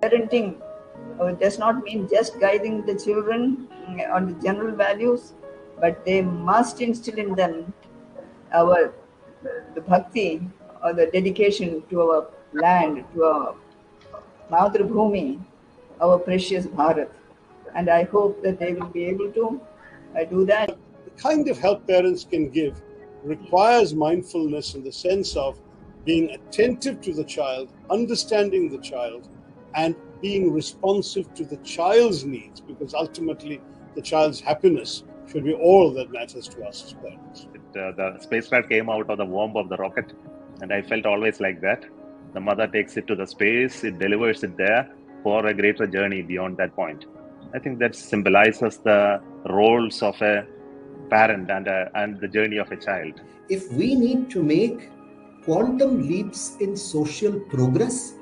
Parenting does not mean just guiding the children on the general values, but they must instill in them our the bhakti or the dedication to our land, to our Madhur our precious Bharat. And I hope that they will be able to do that. The kind of help parents can give requires mindfulness in the sense of being attentive to the child, understanding the child, and being responsive to the child's needs, because ultimately the child's happiness should be all that matters to us as parents. The spacecraft came out of the womb of the rocket, and I felt always like that. The mother takes it to the space, it delivers it there for a greater journey beyond that point. I think that symbolizes the roles of a parent and the journey of a child. If we need to make quantum leaps in social progress,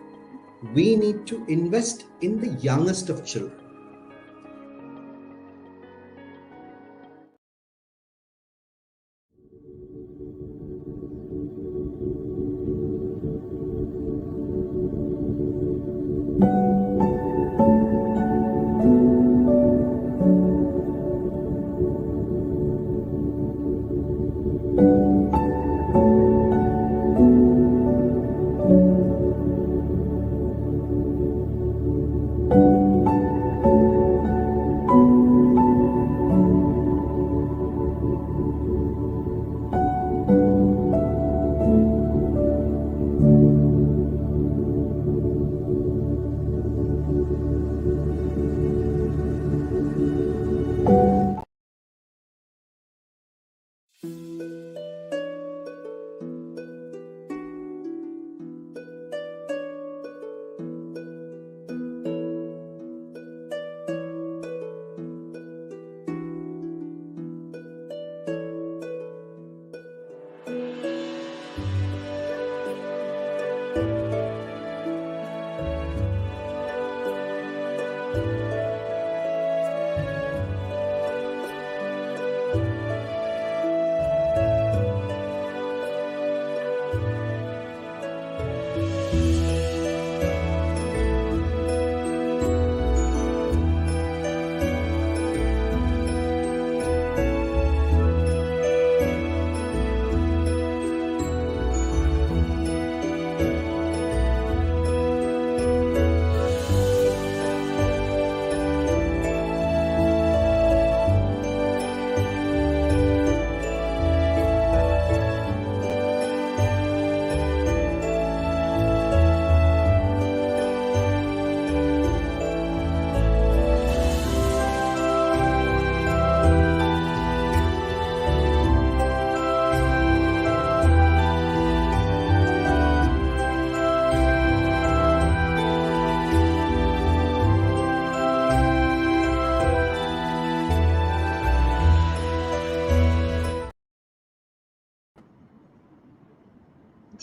we need to invest in the youngest of children.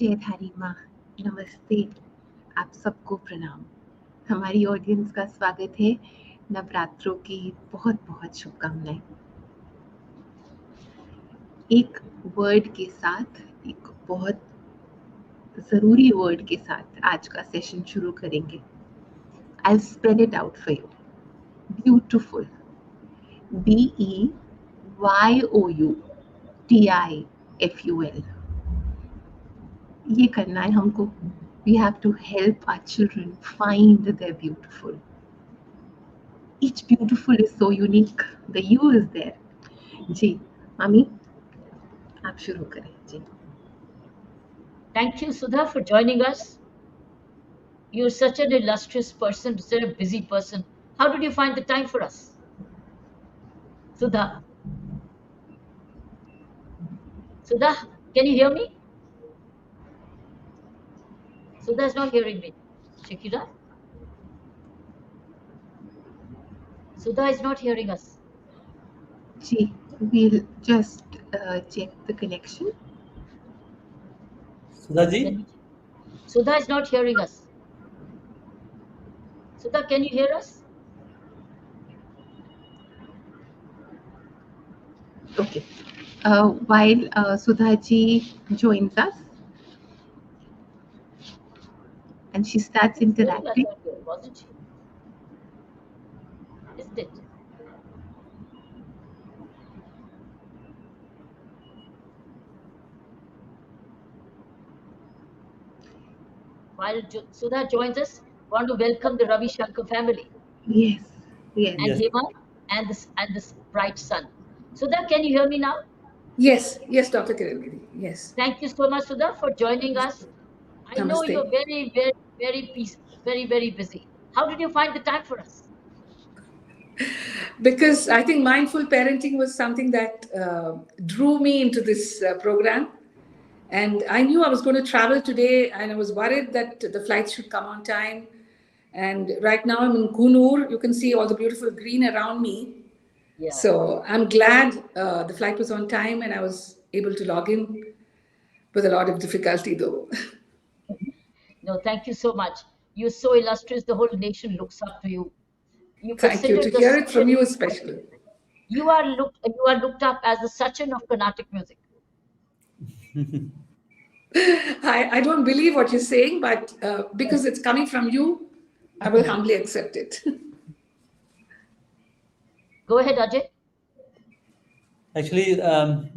Jaidhari माँ नमस्ते, आप सबको प्रणाम। हमारी audience का स्वागत है। नवरात्रों की बहुत बहुत शुभकामनाएं। एक वर्ड के साथ, एक बहुत ज़रूरी वर्ड के साथ आज का सेशन शुरू करेंगे। I'll spell it out for you. Beautiful. BEYOUTIFUL. ये करना है हमको. We have to help our children find their beautiful. Each beautiful is so unique. The you is there. जी, मामी, आप शुरू करें जी. Thank you, Sudha, for joining us. You're such an illustrious person, such a busy person. How did you find the time for us? Sudha? Sudha? Can you hear me? Sudha is not hearing me. Shakira? Sudha is not hearing us. Ji, we'll just check the connection. Sudhaji? Sudha is not hearing us. Sudha, can you hear us? Okay. While Sudha ji joins us and she starts interacting. Wasn't she? Isn't it? While Sudha joins us, want to welcome the Ravi Shankar family. Yes, yes. And Hema and this bright sun. Sudha, can you hear me now? Yes, Dr. Kirangiri. Yes. Thank you so much, Sudha, for joining us. I know you're very, very, very peaceful, very, very busy. How did you find the time for us? Because I think mindful parenting was something that drew me into this program. And I knew I was going to travel today, and I was worried that the flights should come on time. And right now I'm in Kunur. You can see all the beautiful green around me. Yeah. So I'm glad the flight was on time and I was able to log in with a lot of difficulty though. No, thank you so much. You're so illustrious. The whole nation looks up to you. Thank you. To hear it from you especially. You are looked up as the Sachin of Carnatic music. I don't believe what you're saying, but because it's coming from you, I will humbly accept it. Go ahead, Ajay. Actually,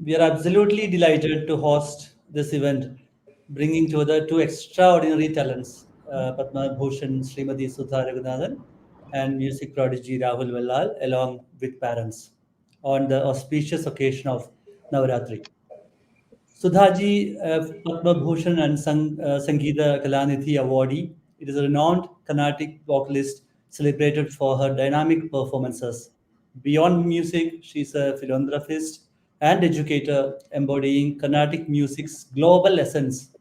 we are absolutely delighted to host this event, bringing together two extraordinary talents, Padma Bhushan Srimati Sudha Raghunathan and music prodigy Rahul Vellal, along with parents, on the auspicious occasion of Navaratri. Sudhaji, Padma Bhushan and Sangeeta Kalanidhi awardee, it is a renowned Carnatic vocalist celebrated for her dynamic performances. Beyond music, she's a philanthropist and educator embodying Carnatic music's global essence.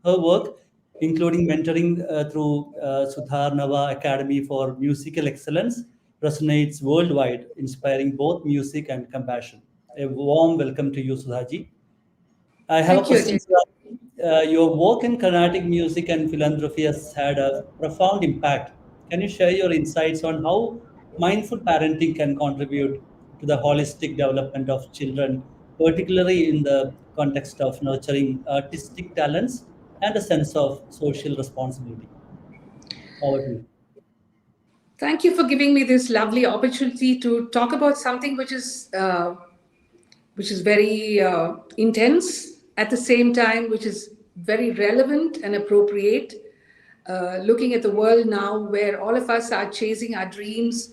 Her work, including mentoring through Sudhar Nava Academy for Musical Excellence, resonates worldwide, inspiring both music and compassion. A warm welcome to you, Sudhaji. I have a question. Your work in Carnatic music and philanthropy has had a profound impact. Can you share your insights on how mindful parenting can contribute to the holistic development of children, particularly in the context of nurturing artistic talents and a sense of social responsibility? Over to you. Thank you for giving me this lovely opportunity to talk about something which is very intense, at the same time, which is very relevant and appropriate, looking at the world now where all of us are chasing our dreams,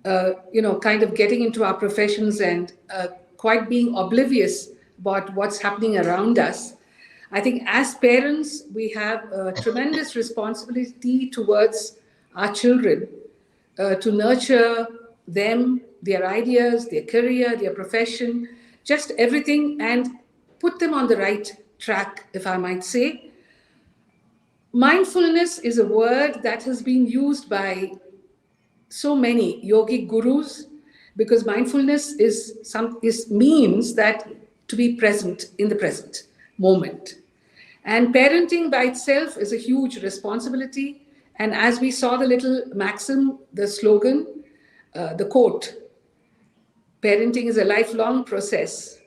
kind of getting into our professions and quite being oblivious about what's happening around us. I think as parents, we have a tremendous responsibility towards our children to nurture them, their ideas, their career, their profession, just everything, and put them on the right track, if I might say. Mindfulness is a word that has been used by so many yogic gurus, because mindfulness means that to be present in the present moment. And parenting by itself is a huge responsibility. And as we saw the little maxim, the slogan, the quote, parenting is a lifelong process.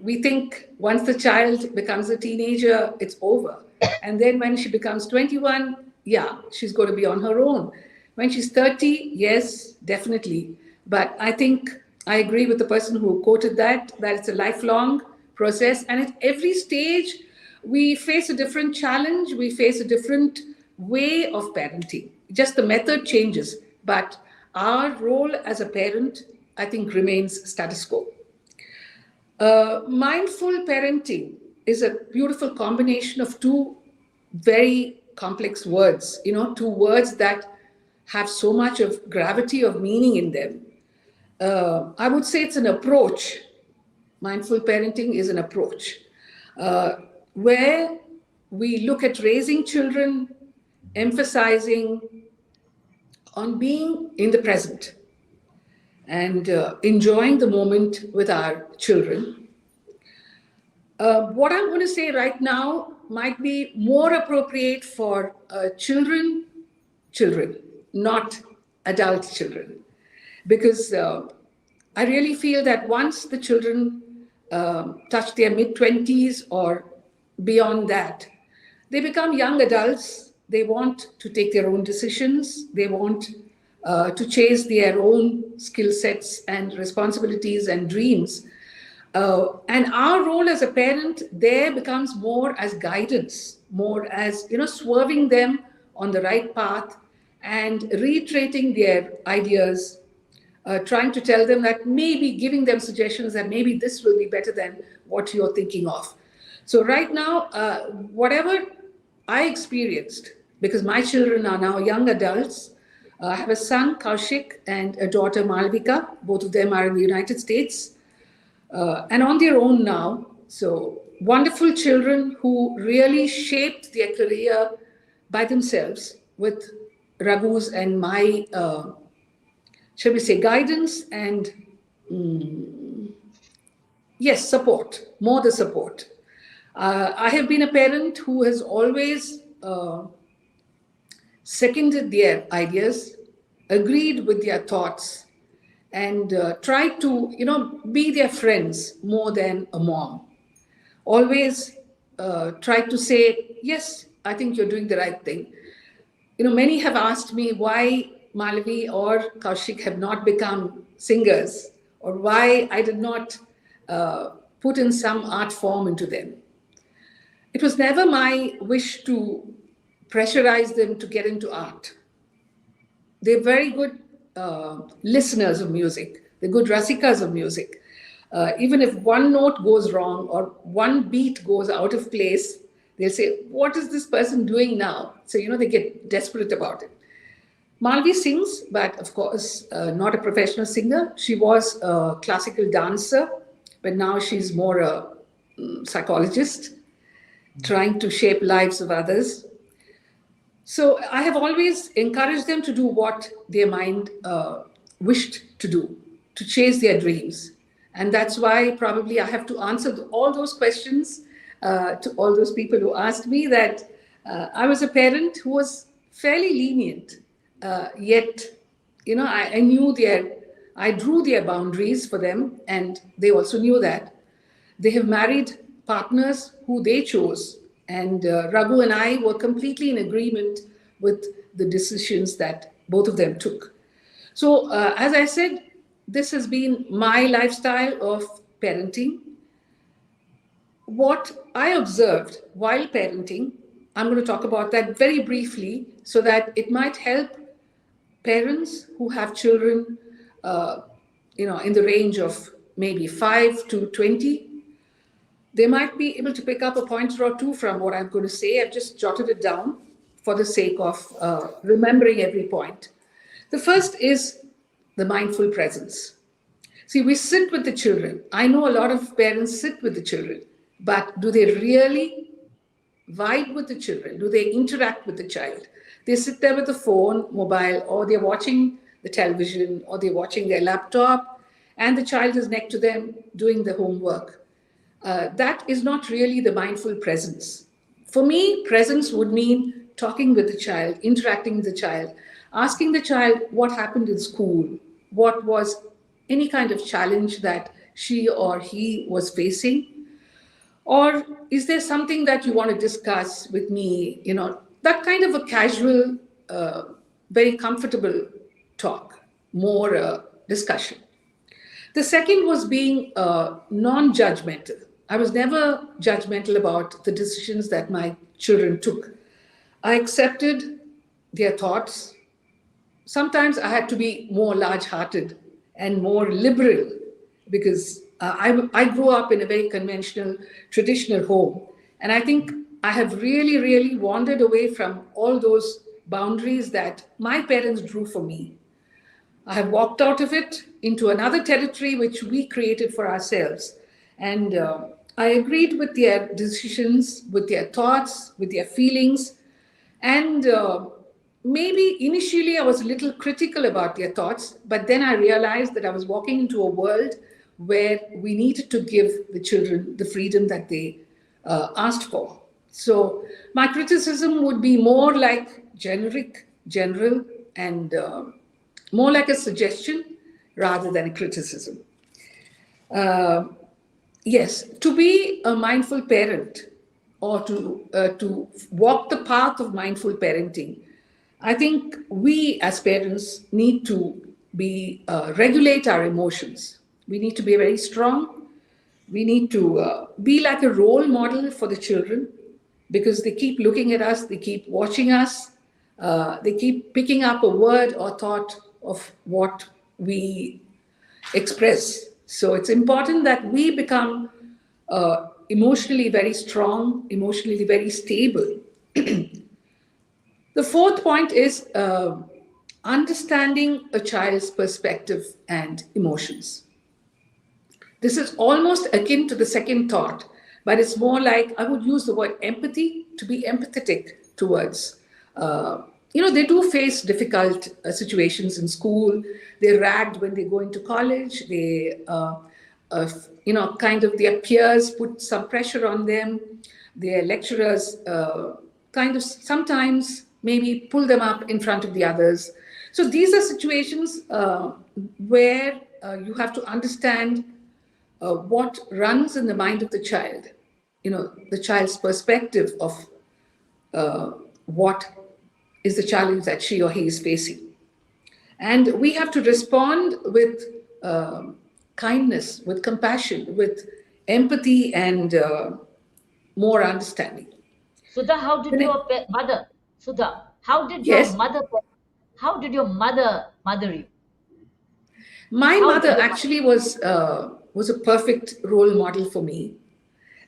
We think once the child becomes a teenager, it's over. And then when she becomes 21, she's going to be on her own. When she's 30, yes, definitely. But I think I agree with the person who quoted that it's a lifelong process. And at every stage, we face a different challenge. We face a different way of parenting. Just the method changes. But our role as a parent, I think, remains status quo. Mindful parenting is a beautiful combination of two very complex words, two words that have so much of gravity of meaning in them. I would say it's an approach. Mindful parenting is an approach. where we look at raising children, emphasizing on being in the present and enjoying the moment with our children. What I'm going to say right now might be more appropriate for children, not adult children, because I really feel that once the children touch their mid-20s or beyond that, they become young adults. They want to take their own decisions. They want to chase their own skill sets and responsibilities and dreams. And our role as a parent there becomes more as guidance, more as, swerving them on the right path and reiterating their ideas, trying to tell them that maybe giving them suggestions that maybe this will be better than what you're thinking of. So right now, whatever I experienced, because my children are now young adults, I have a son, Kaushik, and a daughter, Malvika. Both of them are in the United States and on their own now. So wonderful children who really shaped their career by themselves with Raghu's and my, shall we say, guidance and, yes, support, more the support. I have been a parent who has always seconded their ideas, agreed with their thoughts, and tried to, be their friends more than a mom. Always tried to say, yes, I think you're doing the right thing. Many have asked me why Malavi or Kaushik have not become singers, or why I did not put in some art form into them. It was never my wish to pressurize them to get into art. They're very good listeners of music. They're good rasikas of music. Even if one note goes wrong or one beat goes out of place, they'll say, what is this person doing now? So, they get desperate about it. Malvi sings, but of course, not a professional singer. She was a classical dancer, but now she's more a psychologist, trying to shape lives of others. So I have always encouraged them to do what their mind wished to do, to chase their dreams. And that's why probably I have to answer all those questions to all those people who asked me, that I was a parent who was fairly lenient, yet, I knew I drew their boundaries for them, and they also knew that. They have married partners who they chose, and Raghu and I were completely in agreement with the decisions that both of them took. So as I said, this has been my lifestyle of parenting. What I observed while parenting, I'm going to talk about that very briefly so that it might help parents who have children, in the range of maybe 5 to 20. They might be able to pick up a pointer or two from what I'm going to say. I've just jotted it down for the sake of remembering every point. The first is the mindful presence. See, we sit with the children. I know a lot of parents sit with the children, but do they really vibe with the children? Do they interact with the child? They sit there with the phone, mobile, or they're watching the television, or they're watching their laptop, and the child is next to them doing the homework. That is not really the mindful presence. For me, presence would mean talking with the child, interacting with the child, asking the child what happened in school, what was any kind of challenge that she or he was facing, or is there something that you want to discuss with me, that kind of a casual, very comfortable talk, more discussion. The second was being non-judgmental. I was never judgmental about the decisions that my children took. I accepted their thoughts. Sometimes I had to be more large-hearted and more liberal because I grew up in a very conventional, traditional home. And I think I have really, really wandered away from all those boundaries that my parents drew for me. I have walked out of it into another territory which we created for ourselves. And I agreed with their decisions, with their thoughts, with their feelings. And maybe initially I was a little critical about their thoughts, but then I realized that I was walking into a world where we needed to give the children the freedom that they asked for. So my criticism would be more like generic, general, and more like a suggestion rather than a criticism. Yes, to be a mindful parent or to walk the path of mindful parenting, I think we as parents need to be regulate our emotions. We need to be very strong. We need to be like a role model for the children because they keep looking at us, they keep watching us, they keep picking up a word or thought of what we express. So it's important that we become emotionally very strong, emotionally very stable. The fourth point is understanding a child's perspective and emotions. This is almost akin to the second thought, but it's more like I would use the word empathy, to be empathetic towards. They do face difficult situations in school. They're ragged when they go into college. They, their peers put some pressure on them. Their lecturers kind of sometimes maybe pull them up in front of the others. So these are situations where you have to understand what runs in the mind of the child, the child's perspective of what is the challenge that she or he is facing. And we have to respond with kindness, with compassion, with empathy and more understanding. Sudha, how did your mother, Sudha, how did Yes. your mother, how did your mother mother you? My mother actually was a perfect role model for me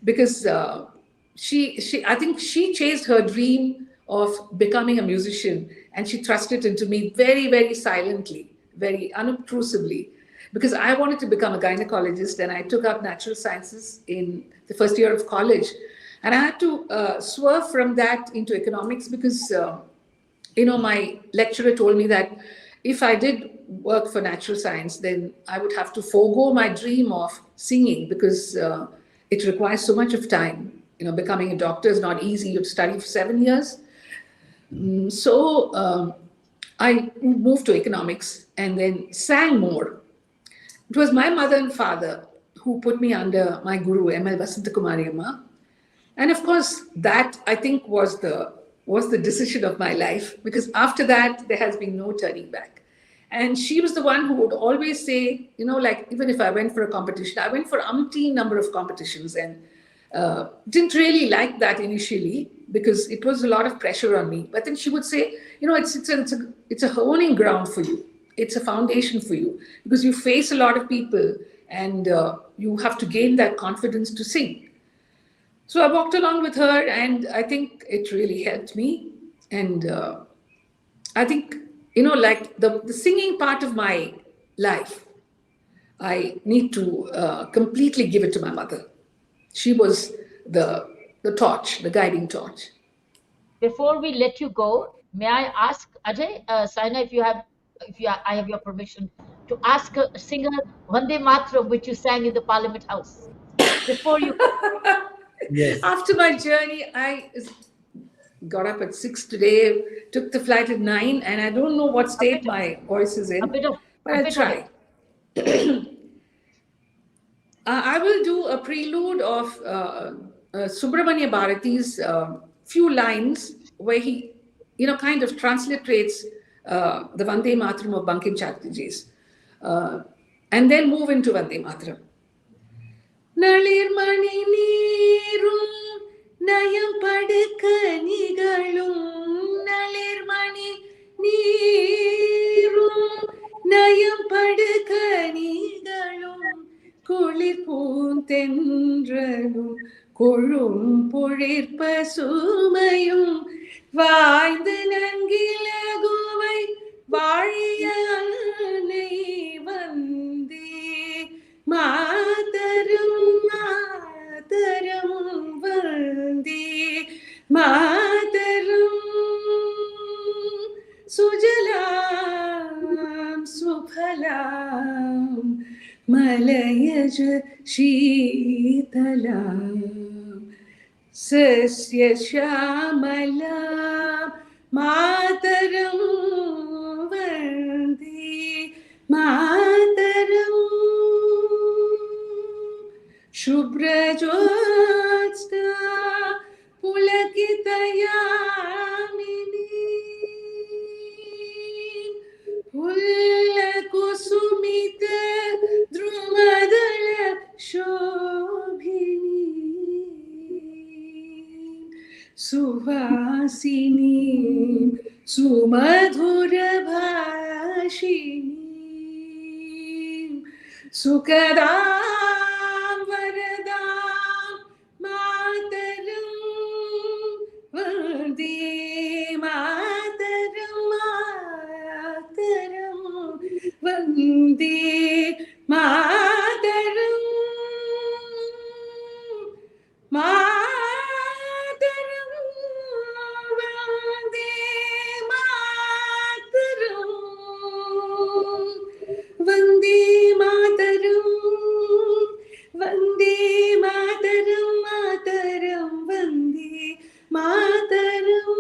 because I think she chased her dream of becoming a musician and she thrust it into me very, very silently, very unobtrusively, because I wanted to become a gynecologist and I took up natural sciences in the first year of college. And I had to swerve from that into economics because, my lecturer told me that if I did work for natural science, then I would have to forego my dream of singing because it requires so much of time. Becoming a doctor is not easy. You have to study for 7 years. So I moved to economics and then sang more. It was my mother and father who put me under my guru, M.L. Vasantakumari Amma. And of course, that I think was the decision of my life, because after that, there has been no turning back. And she was the one who would always say, even if I went for a competition, I went for umpteen number of competitions and didn't really like that initially because it was a lot of pressure on me. But then she would say, it's a honing ground for you. It's a foundation for you because you face a lot of people and you have to gain that confidence to sing. So I walked along with her and I think it really helped me. And I think, the singing part of my life, I need to completely give it to my mother. She was the torch, the guiding torch. Before we let you go, may I ask Ajay, Saina, I have your permission to ask a singer Vande Mataram, which you sang in the Parliament House. Before you go. Yes. After my journey, I got up at 6 today, took the flight at 9, and I don't know what state my voice is in, but I'll try. I will do a prelude of Subramanya Bharati's few lines where he, kind of transliterates the Vande Mataram of Bankim Chatterjee's, and then move into Vande Mataram. நளிர்மணி நீரும் நயம் படுக்க நிகழும் நளிர்மணி நீரும் நயம் படுக்க நிகழும் குளிர் பூந்தென்றலும் கொழும் பொழிற்ப சுமையும் வாய்ந்து நன்கிலகுவை வாழிய அன்னை வந்தே மாதரும் மாதரும் व्रज शीतला सस्य श्यामला मातरं वन्दे मातरं शुभ्रज्योत्स्ना पुलकितयामिनी फुल्लकुसुमित द्रुमदल शोभिनी सुहासिनी सुमधुरभाषिणी सुखदां वरदां मातरं वन्दे मातरं मातरं वन्दे मातरं मातरं वन्दे मातरं वन्दे मातरं वन्दे मातरं मातरं Vande Mataram.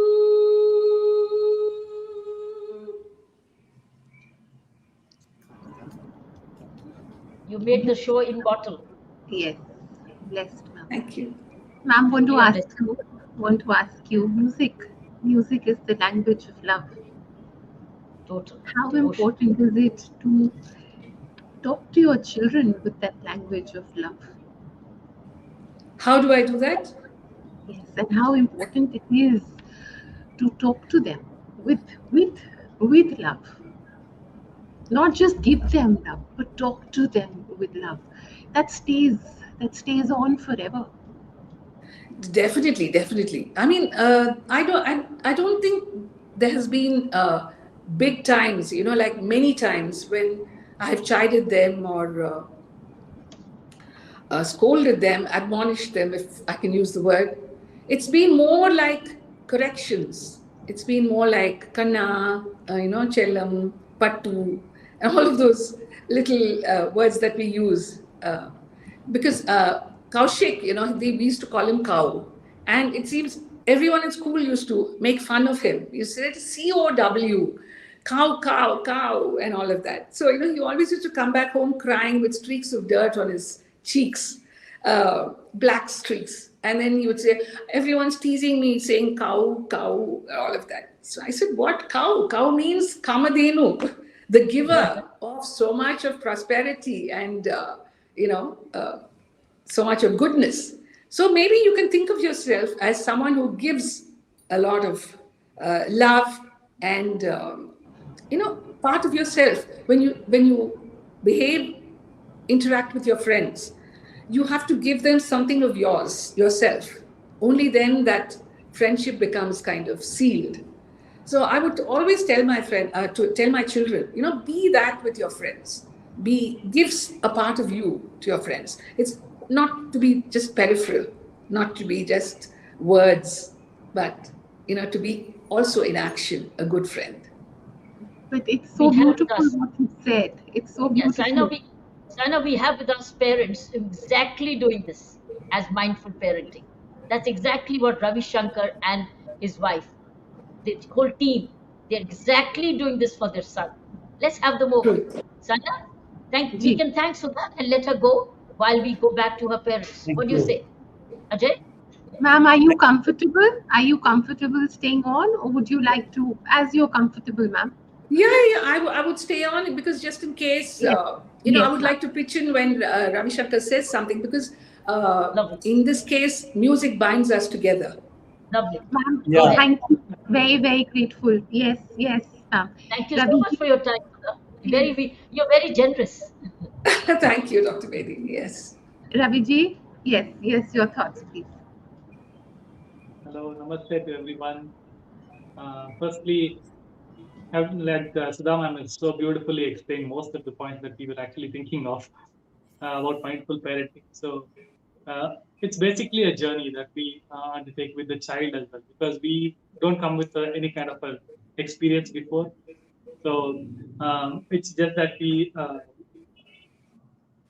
You made the show in bottle. Yes, blessed, ma'am. Thank you. Ma'am, want to Yeah, ask you, music is the language of love. Total. How devotion. important is it to talk to your children with that language of love? How do I do that? Yes, and how important it is to talk to them with love. Not just give them love, but talk to them with love. That stays on forever. Definitely, definitely. I mean, I don't think there has been big times, like many times when I've chided them or scolded them, admonished them, if I can use the word. It's been more like corrections. It's been more like kanna, chellam, pattu, and all of those little words that we use. Because Kaushik, we used to call him Cow. And it seems everyone in school used to make fun of him. You said COW, cow, cow, cow, and all of that. So, he always used to come back home crying with streaks of dirt on his cheeks, black streaks. And then he would say, everyone's teasing me, saying cow, cow, all of that. So I said, what cow? Cow means Kamadhenu, the giver of so much of prosperity and, so much of goodness. So maybe you can think of yourself as someone who gives a lot of love and, part of yourself. When you behave, interact with your friends, you have to give them something of yourself. Only then that friendship becomes kind of sealed. So I would always tell my children, be that with your friends. Gives a part of you to your friends. It's not to be just peripheral, not to be just words, but to be also in action, a good friend. But it's so beautiful what you said. It's so beautiful. Yes, Saina, we have with us parents exactly doing this as mindful parenting. That's exactly what Ravi Shankar and his wife, the whole team, they're exactly doing this for their son. Let's have them over. Saina, we can thank Sudha and let her go while we go back to her parents. What do you say? Ajay? Ma'am, are you comfortable? Are you comfortable staying on, or would you like to, as you're comfortable, ma'am? Yeah, I would stay on because just in case, I would like to pitch in when Ravi Shankar says something because in this case, music binds us together. Lovely. Ma'am, Yeah. thank you. Very, very grateful. Yes, ma'am. Thank you so much for your time, Sudha. You're very generous. Thank you, Dr. Bedi. Yes. Raviji, yes, your thoughts, please. Hello, namaste to everyone. Firstly, like Sudha ma'am has so beautifully explained most of the points that we were actually thinking of about mindful parenting. So it's basically a journey that we undertake with the child as well, because we don't come with any kind of a experience before. So it's just that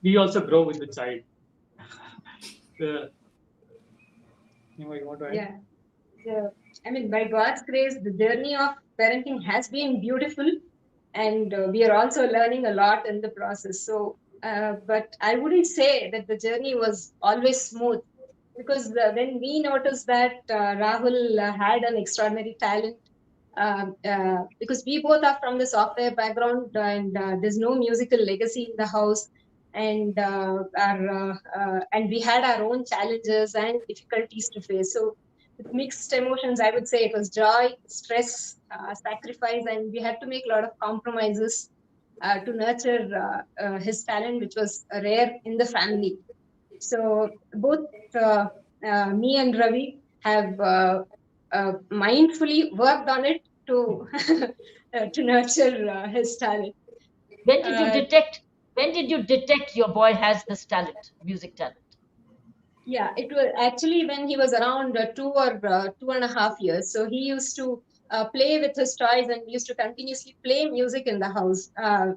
we also grow with the child. You want to add? Yeah. I mean, by God's grace, the journey of parenting has been beautiful, and we are also learning a lot in the process. So, but I wouldn't say that the journey was always smooth, because when we noticed that Rahul had an extraordinary talent, because we both are from the software background, and there's no musical legacy in the house, and and we had our own challenges and difficulties to face. So with mixed emotions, I would say it was joy, stress, sacrifice, and we had to make a lot of compromises to nurture his talent, which was rare in the family. So both me and Ravi have mindfully worked on it to to nurture his talent. When did you detect? When did you detect your boy has this talent, music talent? Yeah, it was actually when he was around 2.5 years. So he used to play with his toys, and used to continuously play music in the house.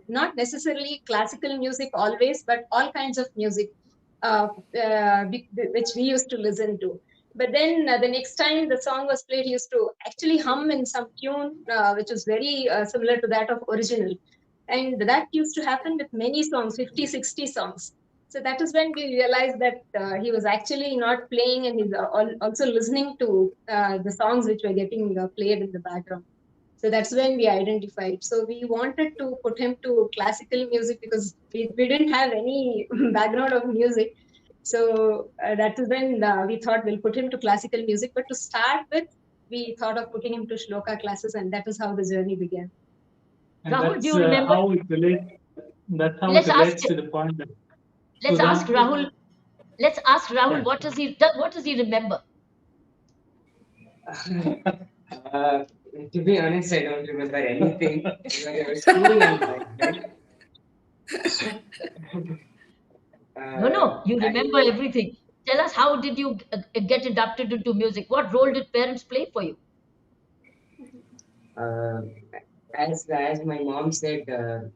Not necessarily classical music always, but all kinds of music, which we used to listen to. But then the next time the song was played, he used to actually hum in some tune, which was very similar to that of original. And that used to happen with many songs, 50, 60 songs. So that is when we realized that he was actually not playing, and he's also listening to the songs which were getting played in the background. So that's when we identified. So we wanted to put him to classical music, because we didn't have any background of music. So that is when we thought we'll put him to classical music. But to start with, we thought of putting him to shloka classes, and that is how the journey began. And Rahul, that's do you remember? how it relates. That's how Let's it relates ask to the point that. Let's ask Rahul. Let's ask Rahul. Yeah. What does he remember? To be honest, I don't remember anything. I was schooling on my head. No, you remember everything. Tell us, how did you get inducted into music? What role did parents play for you? As my mom said,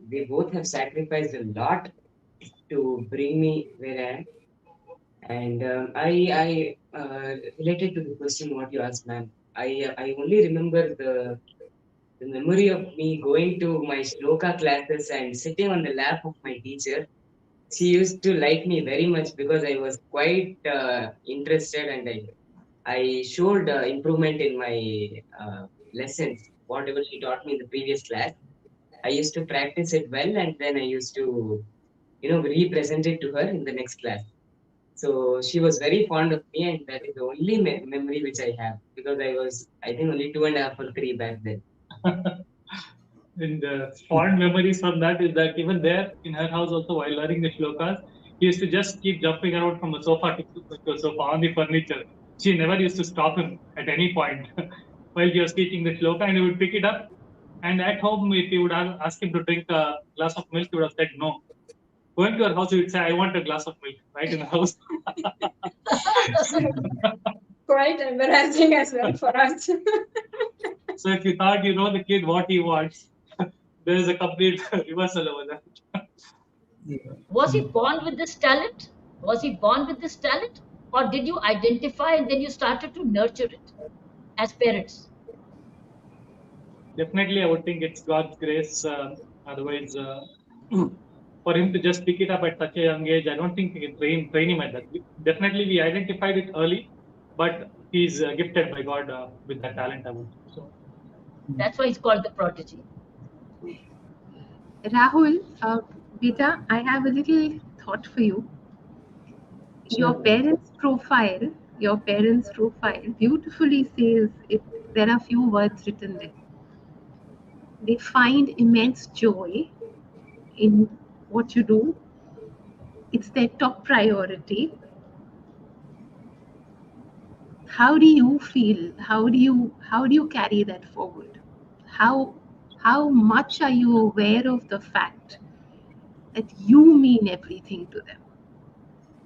they both have sacrificed a lot to bring me where I am. And I related to the question what you asked, ma'am. I only remember the memory of me going to my shloka classes and sitting on the lap of my teacher. She used to like me very much because I was quite interested, and I showed improvement in my lessons, whatever she taught me in the previous class. I used to practice it well, and then I used to, represent it to her in the next class. So she was very fond of me, and that is the only memory which I have, because I was, I think, only 2.5 or 3 back then. And fond memories from that is that even there in her house also, while learning the shlokas, he used to just keep jumping around from a sofa to a sofa on the furniture. She never used to stop him at any point while he was teaching the shloka, and he would pick it up. And at home, if you would ask him to drink a glass of milk, he would have said no. Going to her house, he would say, "I want a glass of milk," right in the house. Quite embarrassing as well for us. So if you thought you know the kid what he wants, there is a complete reversal over that. Was he born with this talent? Was he born with this talent? Or did you identify and then you started to nurture it as parents? Definitely, I would think it's God's grace. Otherwise, for him to just pick it up at such a young age, I don't think we can train him at that. Definitely, we identified it early, but he's gifted by God with that talent, I would think. So that's why he's called the prodigy. Rahul, Beta, I have a little thought for you. Your parents' profile beautifully says it. There are few words written there. They find immense joy in what you do. It's their top priority. How do you feel? How do you carry that forward? How much are you aware of the fact that you mean everything to them,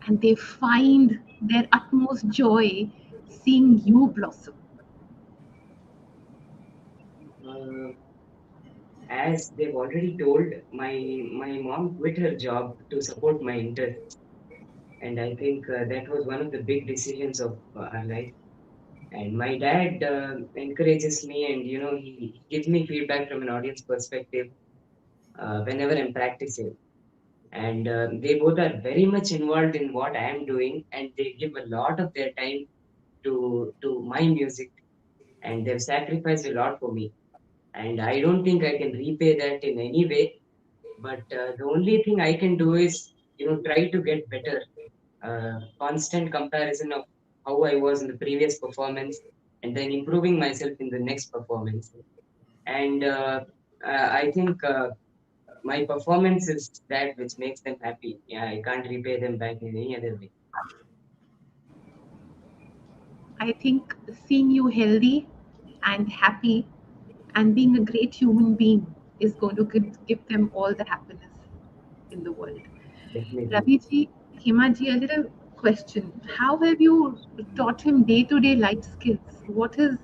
and they find their utmost joy seeing you blossom? as they've already told, my mom quit her job to support my interests, and I think that was one of the big decisions of our life. And my dad encourages me, and he gives me feedback from an audience perspective whenever I'm practicing. And they both are very much involved in what I am doing, and they give a lot of their time to my music, and they've sacrificed a lot for me. And I don't think I can repay that in any way. But the only thing I can do is try to get better. Constant comparison of how I was in the previous performance, and then improving myself in the next performance. And I think my performance is that which makes them happy. Yeah, I can't repay them back in any other way. I think seeing you healthy and happy and being a great human being is going to give them all the happiness in the world. Definitely. Raviji, Himaji, a little question. How have you taught him day-to-day life skills? What has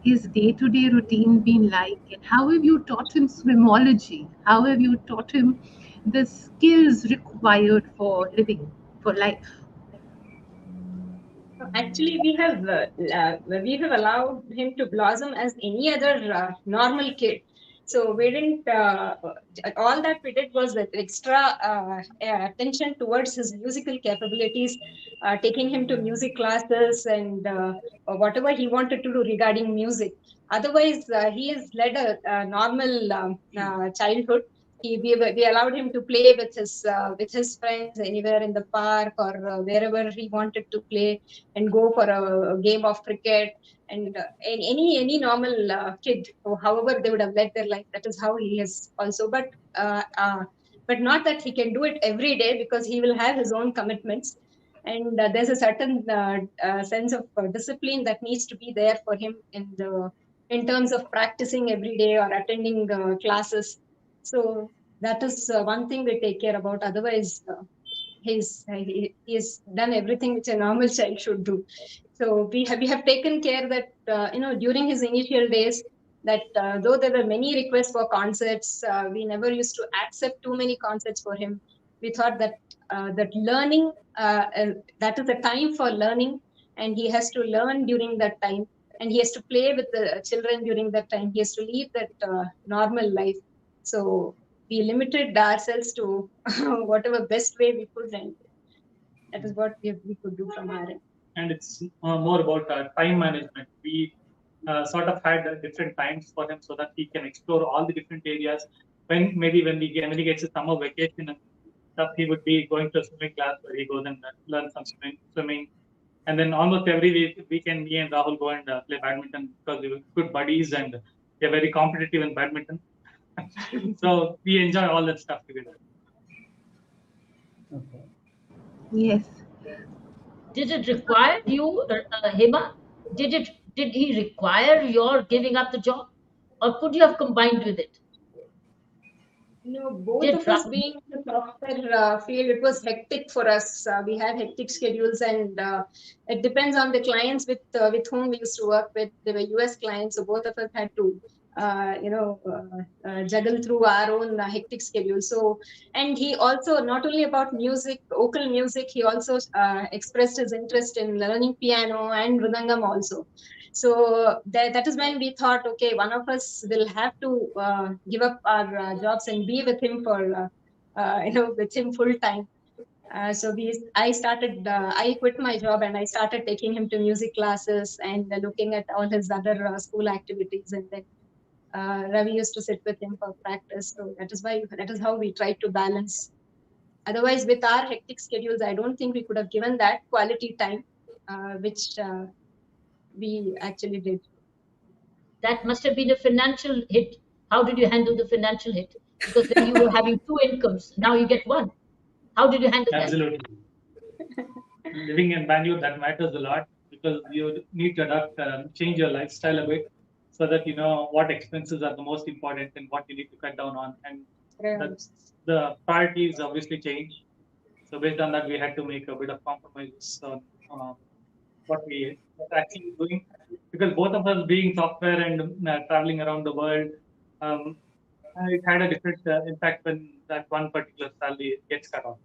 his day-to-day routine been like? And how have you taught him swimology? How have you taught him the skills required for living, for life? Actually, we have allowed him to blossom as any other normal kid. So we didn't. All that we did was that extra attention towards his musical capabilities, taking him to music classes and whatever he wanted to do regarding music. Otherwise, he has led a normal childhood. We allowed him to play with his friends anywhere in the park or wherever he wanted to play, and go for a game of cricket, and any normal kid, or however they would have led their life, that is how he is also. But not that he can do it every day, because he will have his own commitments, and there's a certain sense of discipline that needs to be there for him in terms of practicing every day or attending classes. So that is one thing we take care about. Otherwise, he's done everything which a normal child should do. So we have taken care that during his initial days, that though there were many requests for concerts, we never used to accept too many concerts for him. We thought that that learning, that is the time for learning, and he has to learn during that time, and he has to play with the children during that time. He has to live that normal life. So we limited ourselves to whatever best way we could, and that is what we could do from our end. And it's more about time management. We sort of had different times for him so that he can explore all the different areas. When he gets a summer vacation and stuff, he would be going to a swimming class where he goes and learns some swimming. And then almost every weekend, me and Rahul go and play badminton, because we were good buddies and we are very competitive in badminton. So we enjoy all that stuff together. Okay. Yes. Did it require you, Hema? Did he require your giving up the job, or could you have combined with it? No, both Did of us being in the software field, it was hectic for us. We had hectic schedules, and it depends on the clients with whom we used to work with. They were US clients, so both of us had to juggle through our own hectic schedule. So, and he also, not only about music, vocal music, he also expressed his interest in learning piano and mridangam also. So that is when we thought, okay, one of us will have to give up our jobs and be with him for with him full time. So I quit my job and I started taking him to music classes and looking at all his other school activities, and then Ravi used to sit with him for practice. So that is how we tried to balance. Otherwise, with our hectic schedules, I don't think we could have given that quality time, which we actually did. That must have been a financial hit. How did you handle the financial hit? Because then you were having two incomes. Now you get one. How did you handle Absolutely. Living in Bangalore, that matters a lot, because you need to adapt, change your lifestyle a bit, so that you know what expenses are the most important and what you need to cut down on. And that's, the priorities obviously change. So based on that, we had to make a bit of compromises on what we were actually doing, because both of us being software and traveling around the world, it had a different impact when that one particular salary gets cut off.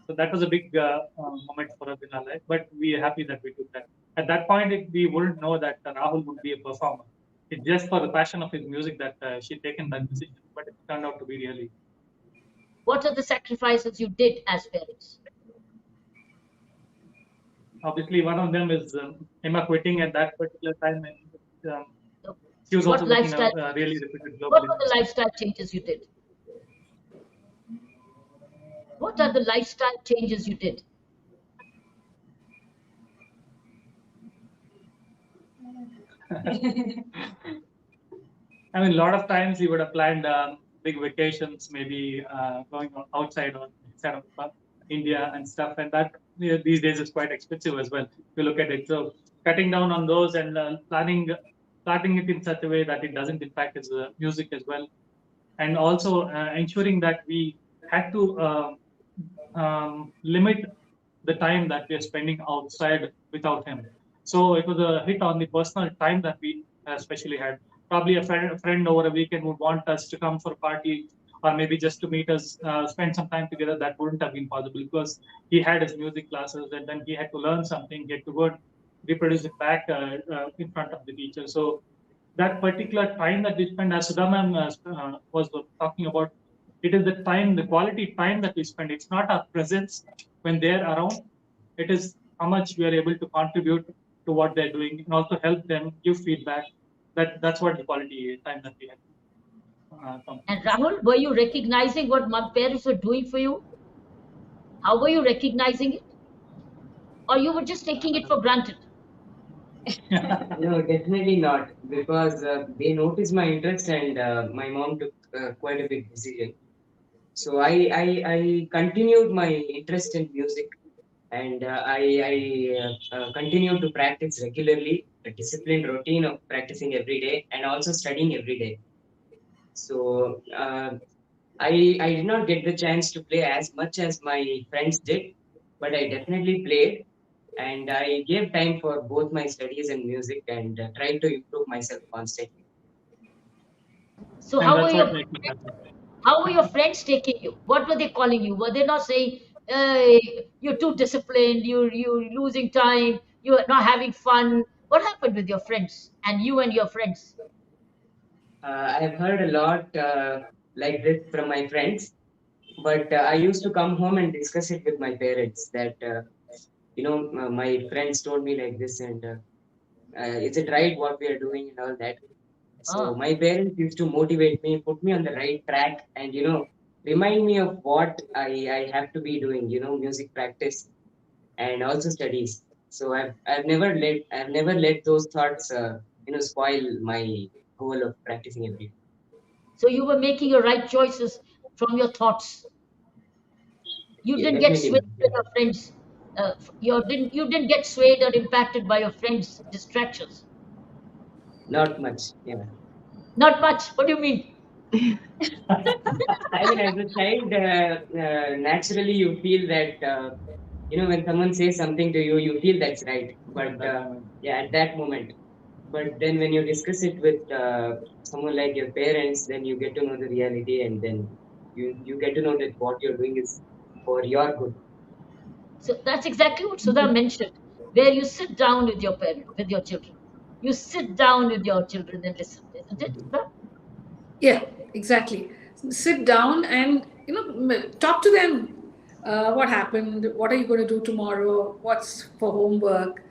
So that was a big moment for us in our life, but we are happy that we took that. At that point, we wouldn't know that Rahul would be a performer. It's just for the passion of his music that she'd taken that decision, but it turned out to be really. What are the sacrifices you did as parents? Obviously, one of them is Emma quitting at that particular time, and she was What also looking lifestyle? at really reputed global. What were the lifestyle changes you did? What are the lifestyle changes you did? I mean, a lot of times he would have planned big vacations, maybe going outside or inside of India and stuff, and that these days is quite expensive as well. If you look at it, so cutting down on those and planning it in such a way that it doesn't impact his music as well, and also ensuring that we had to limit the time that we are spending outside without him. So it was a hit on the personal time that we especially had. Probably a friend over a weekend would want us to come for a party, or maybe just to meet us, spend some time together. That wouldn't have been possible because he had his music classes, and then he had to learn something, he had to go and reproduce it back in front of the teacher. So that particular time that we spend, as Sudha ma'am was talking about, it is the time, the quality time that we spend. It's not our presence when they're around. It is how much we are able to contribute to what they're doing and also help them, give feedback. That's what the quality time that we have. And Rahul, were you recognizing what my parents were doing for you? How were you recognizing it? Or you were just taking it for granted? No, definitely not, because they noticed my interest, and my mom took quite a big decision. So I continued my interest in music, and I continued to practice regularly, a disciplined routine of practicing every day and also studying every day. So I did not get the chance to play as much as my friends did, but I definitely played, and I gave time for both my studies and music, and tried to improve myself constantly. So And how that's were what your makes me happy. how were your friends taking you? What were they calling you? Were they not saying, hey, you're too disciplined, you're losing time, you're not having fun? What happened with your friends and you and your friends? I've heard a lot like this from my friends, but I used to come home and discuss it with my parents that, my friends told me like this, and is it right what we are doing and all that. So Ah, my parents used to motivate me, put me on the right track, and remind me of what I have to be doing, music practice and also studies. So I've never let those thoughts spoil my goal of practicing every day. so you were making your right choices from your thoughts. You Yeah, didn't get definitely. swayed by your friends. You didn't get swayed or impacted by your friends' distractions. Not much. Yeah. Not much. What do you mean? I mean, as a child, naturally you feel that, when someone says something to you, you feel that's right. But yeah, at that moment. But then when you discuss it with someone like your parents, then you get to know the reality, and then you get to know that what you're doing is for your good. So that's exactly what Sudha mentioned, where you sit down with your parent, with your children. You sit down with your children and listen, isn't it? Sudha? Yeah, exactly. Sit down and talk to them. What happened? What are you going to do tomorrow? What's for homework?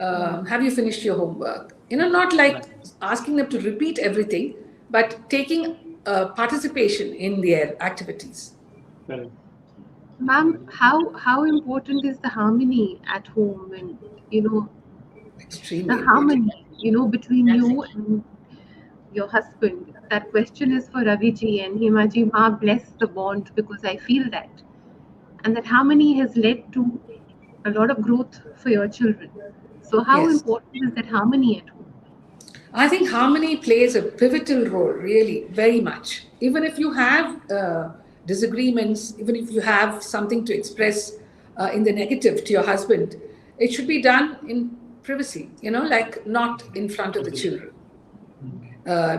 Have you finished your homework? Not like asking them to repeat everything, but taking participation in their activities. Correct. Ma'am, how important is the harmony at home, and Extremely the important. harmony between That's you it. and your husband? That question is for Raviji and Himaji. Ma, bless the bond, because I feel that, and that harmony has led to a lot of growth for your children. So how Yes. important is that harmony at home? I think harmony plays a pivotal role, really, very much. Even if you have disagreements, even if you have something to express in the negative to your husband, it should be done in privacy, like not in front of the children.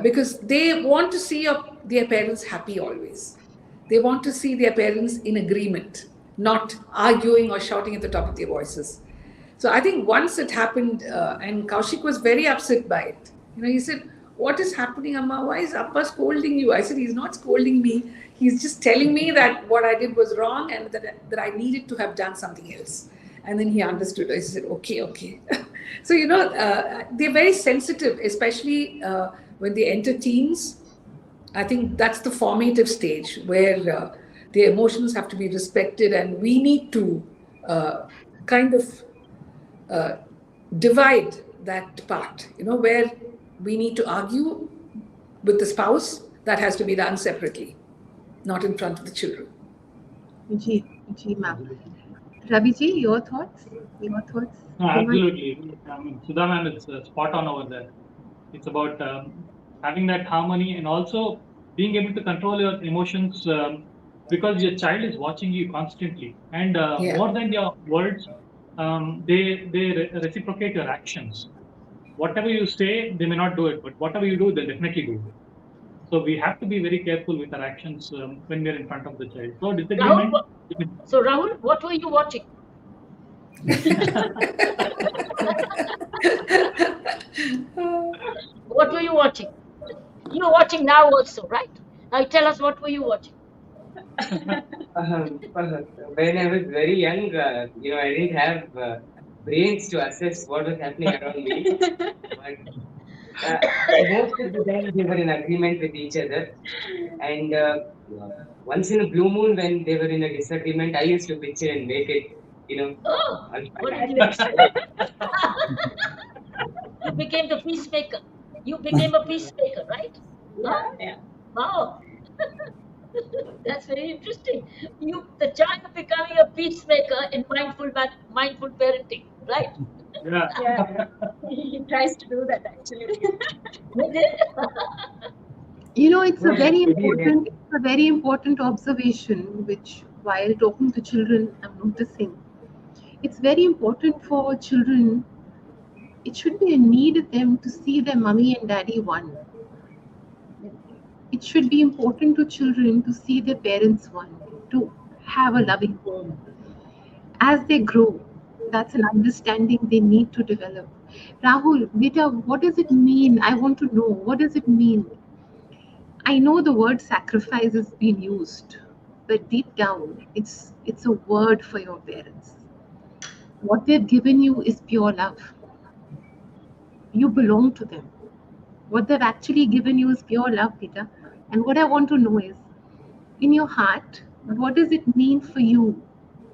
Because they want to see their parents happy always. They want to see their parents in agreement, not arguing or shouting at the top of their voices. So I think once it happened, and Kaushik was very upset by it. He said, "What is happening, Amma? Why is Appa scolding you?" I said, "He's not scolding me. He's just telling me that what I did was wrong and that I needed to have done something else." And then he understood. I said, "Okay." So, they're very sensitive, especially when they enter teens. I think that's the formative stage where their emotions have to be respected, and we need to kind of divide that part, where we need to argue with the spouse. That has to be done separately, not in front of the children. Ji, ma'am. Ravi ji, your thoughts? No, absolutely. Sudha ma'am is spot on over there. It's about having that harmony and also being able to control your emotions because your child is watching you constantly. And more than your words, they reciprocate your actions. Whatever you say, they may not do it, but whatever you do, they'll definitely do it. So we have to be very careful with our actions when we're in front of the child. So disagreement. So Rahul, what were you watching? What were you watching? You are watching now also, right? Now tell us, what were you watching? When I was very young, I didn't have brains to assess what was happening around me. But most of the time they were in agreement with each other. And once in a blue moon, when they were in a disagreement, I used to pitch in and make it, What did you You became the peacemaker. You became a peacemaker, right? Yeah. Wow. That's very interesting. The child becoming a peacemaker in mindful parenting, right? Yeah. He tries to do that actually. It's a very important observation, which while talking to children, I'm noticing. It's very important for children. It should be a need of them to see their mommy and daddy one. It should be important to children to see their parents one, to have a loving home. As they grow, that's an understanding they need to develop. Rahul, beta, what does it mean? I want to know. What does it mean? I know the word sacrifice has been used, but deep down, it's a word for your parents. What they've given you is pure love. You belong to them. What they've actually given you is pure love, Peter. And what I want to know is, in your heart, what does it mean for you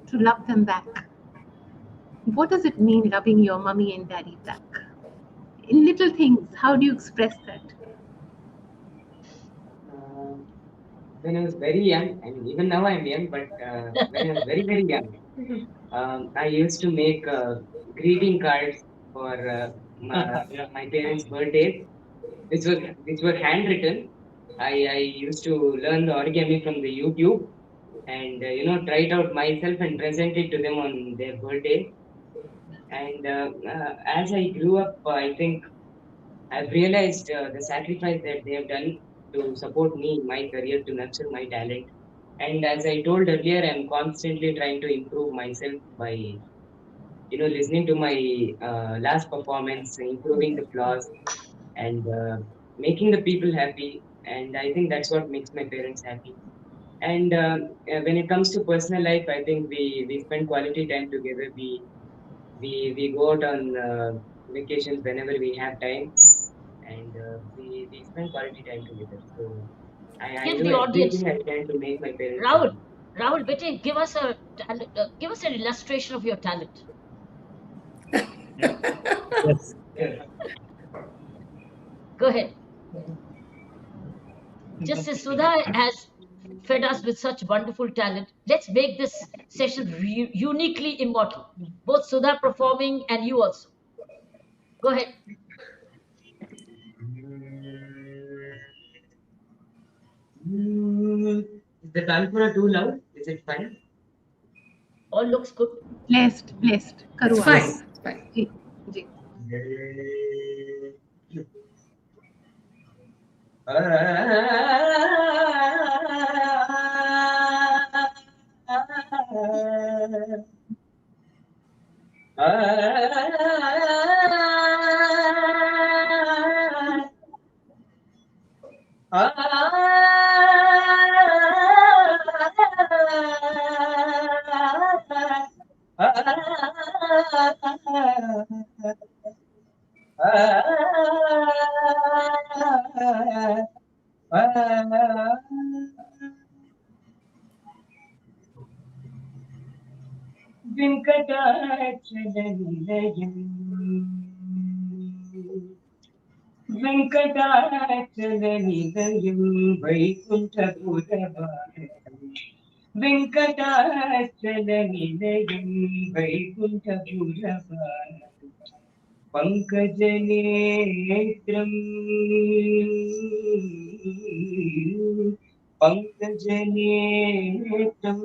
to love them back? What does it mean loving your mommy and daddy back? In little things, how do you express that? When I was very young, I mean, even now I'm young, but when I was very, very young, I used to make greeting cards for my parents' birthdays, which were handwritten. I used to learn the origami from the YouTube and try it out myself and present it to them on their birthday. And as I grew up, I think I've realized the sacrifice that they have done to support me in my career, to nurture my talent. And as I told earlier, I'm constantly trying to improve myself by listening to my last performance, improving the flaws, and making the people happy. And I think that's what makes my parents happy. And when it comes to personal life, I think we spend quality time together. We go out on vacations whenever we have time, and we spend quality time together. So I Give do the audience. everything I can to make my parents happy. Rahul, Betty, give us an illustration of your talent. Yes. Go ahead. Just as Sudha has fed us with such wonderful talent, let's make this session uniquely immortal. Both Sudha performing and you also. Go ahead. Is the Tanpura too loud? Is it fine? All looks good. Blessed. It's Karwa. fine. It's fine. Ji. Ah వెంకటాచలనిలయం వెంకటాచలనిలయం వైకుంఠపురవాసం వెంకటాచలనిలయం వైకుంఠపురవాసం పంకజనేత్రం పంకజనేత్రం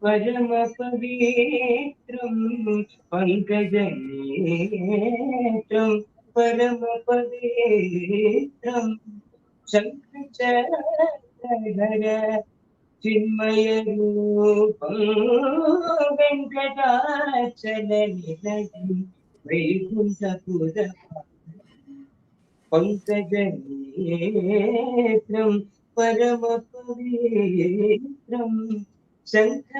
పరమ పవిత్రం పంకజనేత్రం పరమ పవిత్రం శంఖచక్రధర చిన్మయ రూపం వెంకటాచలనిలయం వైకుంఠపుర పంకజనేత్రం పరమ పవిత్రం శంఖచక్రధర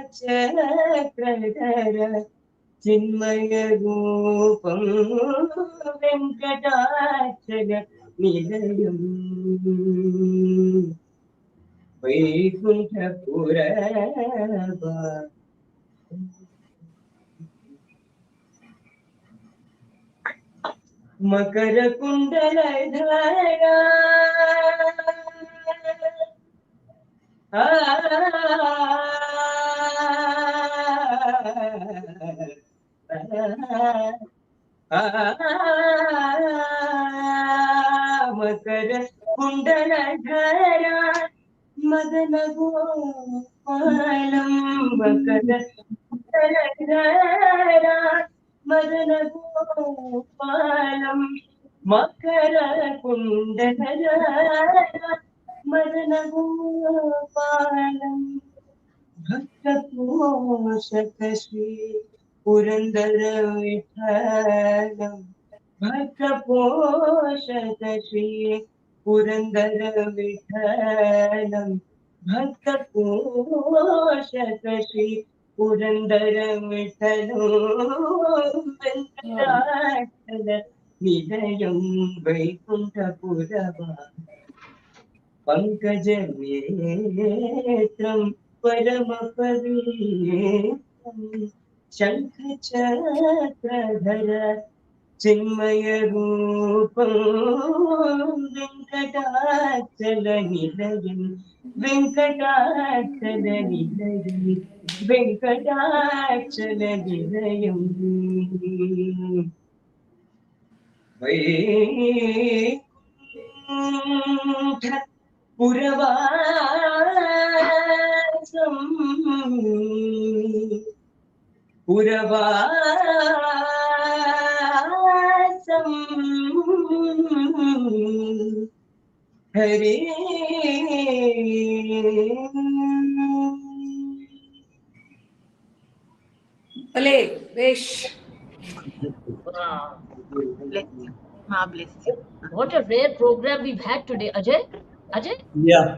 చిన్మయ రూపం వెంకటాచల నిలయం వైకుంఠపుర మకర కుండలధార మకర కుండలధార మదన గోపాలం మకర కుండలధార మదన గోపాలం మకర కుండలధార మదన గోపాలం భక్త పోషక శ్రీ పురందర విఠలం భక్త పోషక శ్రీ పురందర విఠలం భక్త పోషక శ్రీ పురందర విఠలం వెంకటాచల నిలయం వైకుంఠపురవాసం పంకజనేత్రం పరమ పవిత్రం శంఖచక్రధర చిన్మయ రూపం వెంకటాచల నిలయం వెంకటాచల నిలయం వెంకటాచల నిలయం Vaikuntha పురవాసం పురవాసం Hare Ole, Vesh. Wow. Bless you. Ma bless you. What a rare program we've had today, Ajay. Ajay? Yeah.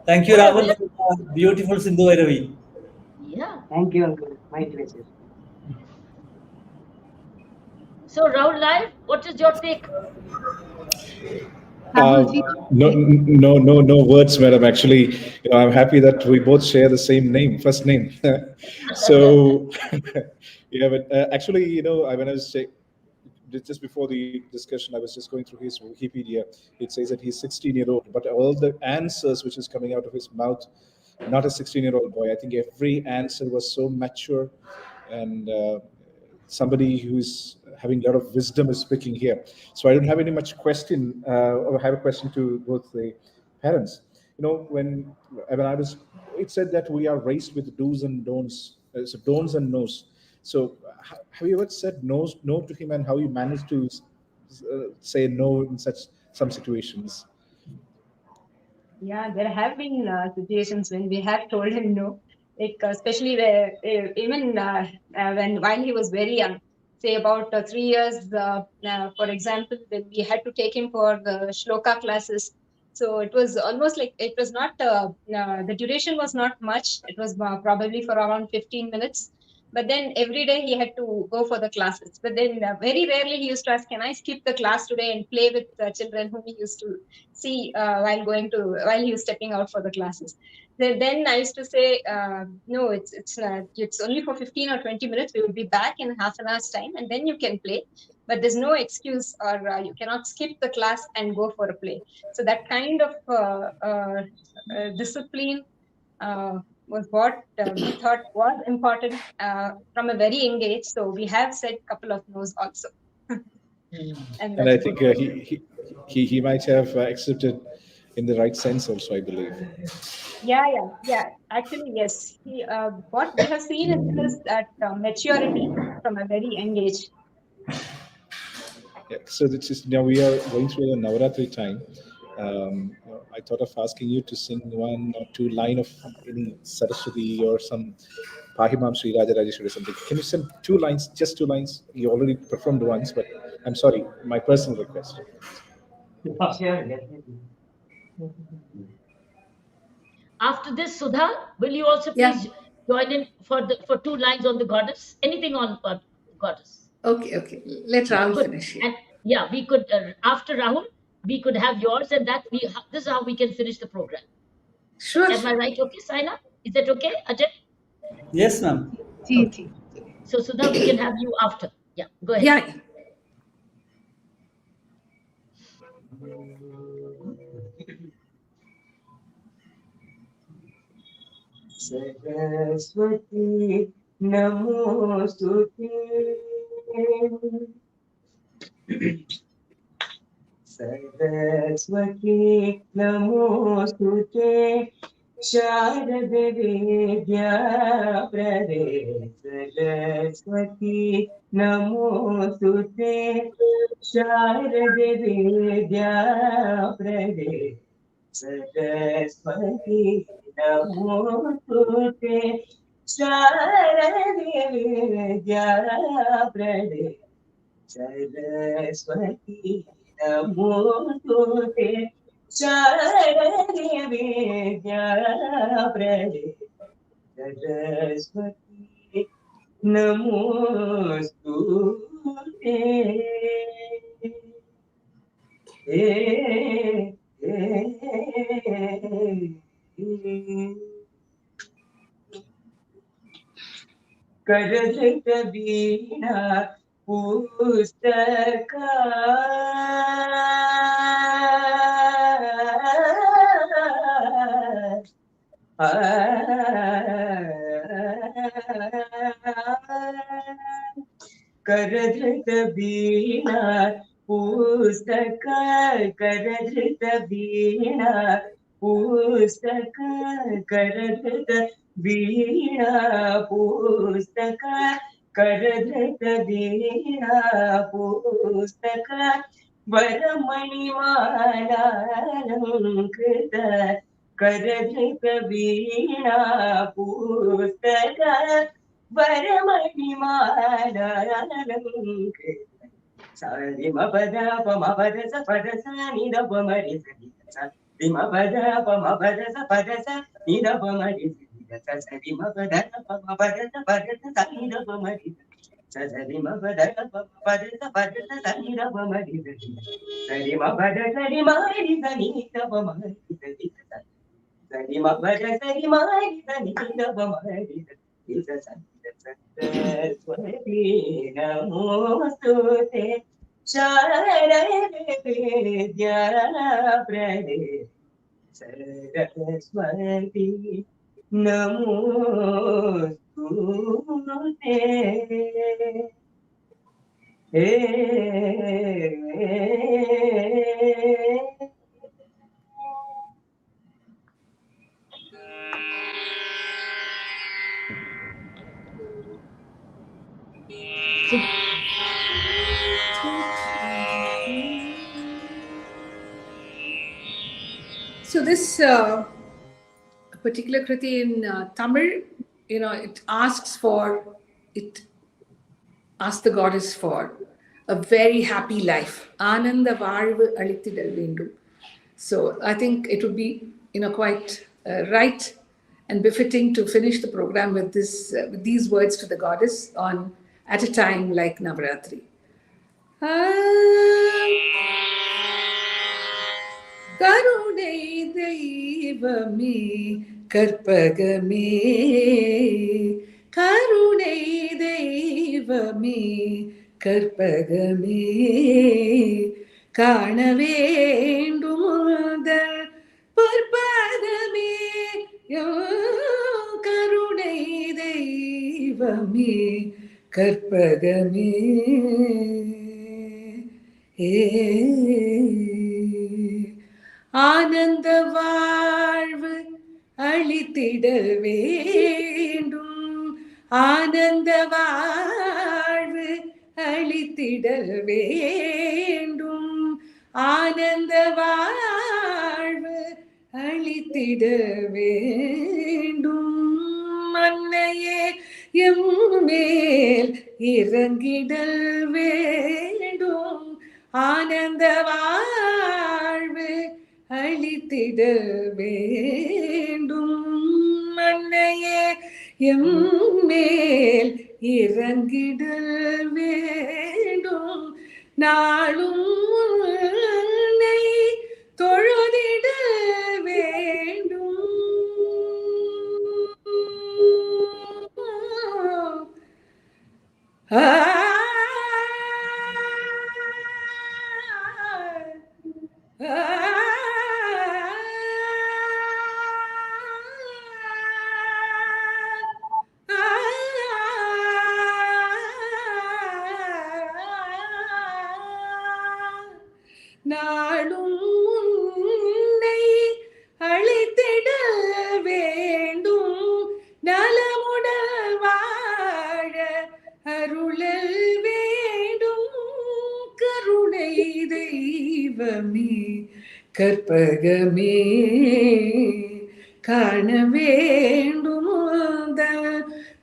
Thank you, What a Rahul, rare- for the beautiful Sindhu Bhairavi. Yeah. Thank you, uncle. My pleasure. So, Rahul Live, what is your take? Rahulji, No words, madam. Actually, I'm happy that we both share the same name, first name. So, yeah, but actually, when I was just before the discussion, I was just going through his Wikipedia. It says that he's 16-year-old, but all the answers which is coming out of his mouth, not a 16-year-old boy. I think every answer was so mature, and somebody who's having a lot of wisdom is speaking here. So I don't have any much question, or have a question to both the parents. When I was, it said that we are raised with do's and don'ts, so don'ts and no's. So have you ever said no to him, and how you managed to say no in some situations? Yeah, there have been situations when we have told him no, like especially where even while he was very young. say about 3 years, for example, when we had to take him for the shloka classes. So it was almost like, it was not, the duration was not much. It was probably for around 15 minutes. But then every day he had to go for the classes. But then very rarely he used to ask, can I skip the class today and play with children whom he used to see while he was stepping out for the classes. Then I used to say, no, it's only for 15 or 20 minutes. We will be back in half an hour's time, and then you can play. But there's no excuse, or you cannot skip the class and go for a play. So that kind of discipline was what we thought was important from a very young age. So we have said a couple of no's also. And I think he might have accepted in the right sense also, I believe. Yeah. Actually, yes. What we have seen is that maturity from a very young age. Yeah, so this is, now we are going through the Navaratri time. I thought of asking you to sing 1 or 2 line of any Saraswati or some Pahimam Sri Raja Rajeshwari or something. Can you sing 2 lines, just 2 lines? You already performed once, but I'm sorry, my personal request. Sure, definitely. After this, Sudha, will you also please join in for 2 lines on the goddess? Anything on goddess? Okay. Let Rahul finish. And yeah, we could after Rahul, we could have yours, and this is how we can finish the program. Sure. Am I right? Okay, Saina? Is that okay, Ajay? Yes, ma'am. Okay. So Sudha, we can have you after. Yeah, go ahead. Yeah. Saraswati Namostute. Saraswati Namostute. Sharade Vidya Prade. Saraswati Namostute. Sharade Vidya Prade. Saraswati Namostute. Sharade Vidya Prade. Saraswati Namostute. Sharade Vidya Prade. Saraswati Namostute. Karajita Veena Pustaka. Karajita Veena Pustaka. Karajita Veena Pustaka. Karajita Veena Pustaka. Karajita Veena Pustaka. Varamani Mala Lankrita. Karajita Veena Pustaka. Varamani Mala Lankrita. Sarima Pada Pama Pada Sa Pada Sa Nida Pamari Sa. Sarima Pada Pama Pada Sa Pada Sa Nida Pamari Sa. Sarima Pada Pama Pada Sa Pada Sa Nida Pamari Sa. Sarima Pada Pama Pada Sa Pada Sa Nida Pamari Sa. Sarima Pada Sarima Sa Nida Pamari Sa. Sarima Pada Sarima Sa Nida Pamari Sa. Saraswati Namostute. Sharade Vidya Prade. Saraswati Namostute. So this particular kriti in Tamil, it ask the goddess for a very happy life. Ananda Vazhvu Alitidal Vendum. So I think it would be, quite right and befitting to finish the program with with these words to the goddess at a time like Navaratri. கருணை தெய்வமே கற்பகமே, கருணை தெய்வமே கற்பகமே, காண வேண்டும் முதல் பற்பதமே, கருணை தெய்வமே கற்பகமே. ஆனந்த வாழ்வு அளித்திட வேண்டும், ஆனந்த வாழ்வு அளித்திட வேண்டும், ஆனந்த வாழ்வு அளித்திட வேண்டும். அன்னையே எம்மேல் இறங்கிடல் வேண்டும், ஆனந்த வாழ்வு அளித்திட வேண்டும். அன்னையே எம்மேல் இறங்கிடல் வேண்டும், நாளும் உன்னை தொழுதிட வேண்டும். நாளும் உன்னை அழைத்திட வேண்டும், நலமுடன் வாழ அருளல் வேண்டும், கருணை தெய்வமே கற்பகமே, காண வேண்டும்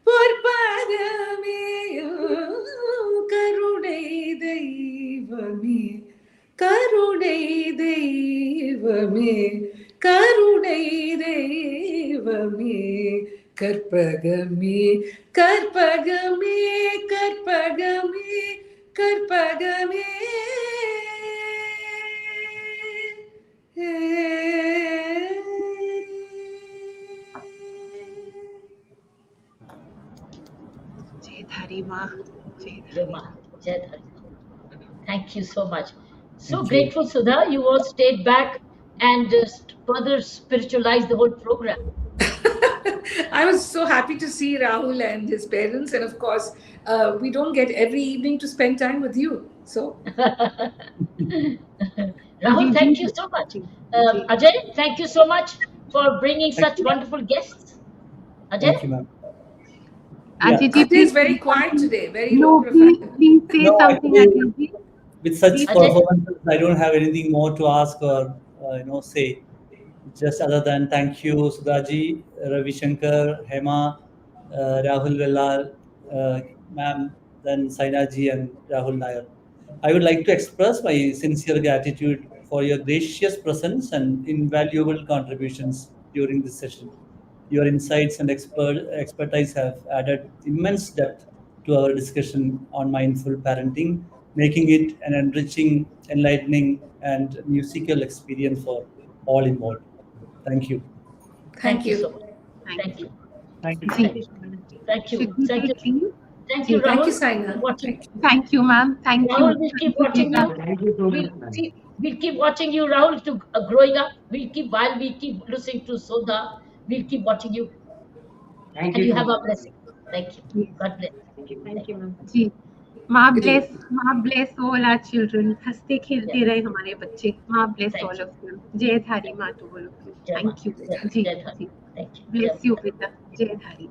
பொற்பதமே, கருணை தெய்வமே கருணை தெய்வமே, கருணை தெய்வமே கற்பகமே, கற்பகமே கற்பகமே கற்பகமே. Jayadhari Ma. Jayadhari. Thank you so much. So grateful, Sudha. You all stayed back and further spiritualized the whole program. I was so happy to see Rahul and his parents, and of course, we don't get every evening to spend time with you. So, Rahul, thank you so much. Ajay, thank you so much for bringing such wonderful guests. Ajay? Thank you, ma'am. Ajay is very quiet today, very low Please say No, something, actually, Ajay. with such Ajay. performances, I don't have anything more to ask or say. Just other than thank you, Sudhaji, Ravi Shankar, Hema, Rahul Vellar, ma'am, then Sainaji and Rahul Nair. I would like to express my sincere gratitude for your gracious presence and invaluable contributions during this session. Your insights and expertise have added immense depth to our discussion on mindful parenting, making it an enriching, enlightening, and musical experience for all involved. Thank you. Thank you. so much. Thank you. Thank you. Thank you. Thank you. Should we Thank you. please? Thank you, Rahul. Thank you, Saina. for watching. Thank you, ma'am. Thank Rahul, you. we'll keep watching you. Thank you so much, ma'am. We'll keep watching you, Rahul, to growing up. While we keep listening to Sudha, we'll keep watching you. Thank And you you so have our much. blessing. Thank you. God bless. Thank you. Thank you, ma'am. जी माँ Good bless all our children. हंसते खेलते रहे हमारे बच्चे. माँ bless Thank all you. of you. Jaidhari माँ to all of you. Jai Thank Ma. you. Jai ji Dhari. Ji. Thank you. Bless you, Pita. Jaidhari.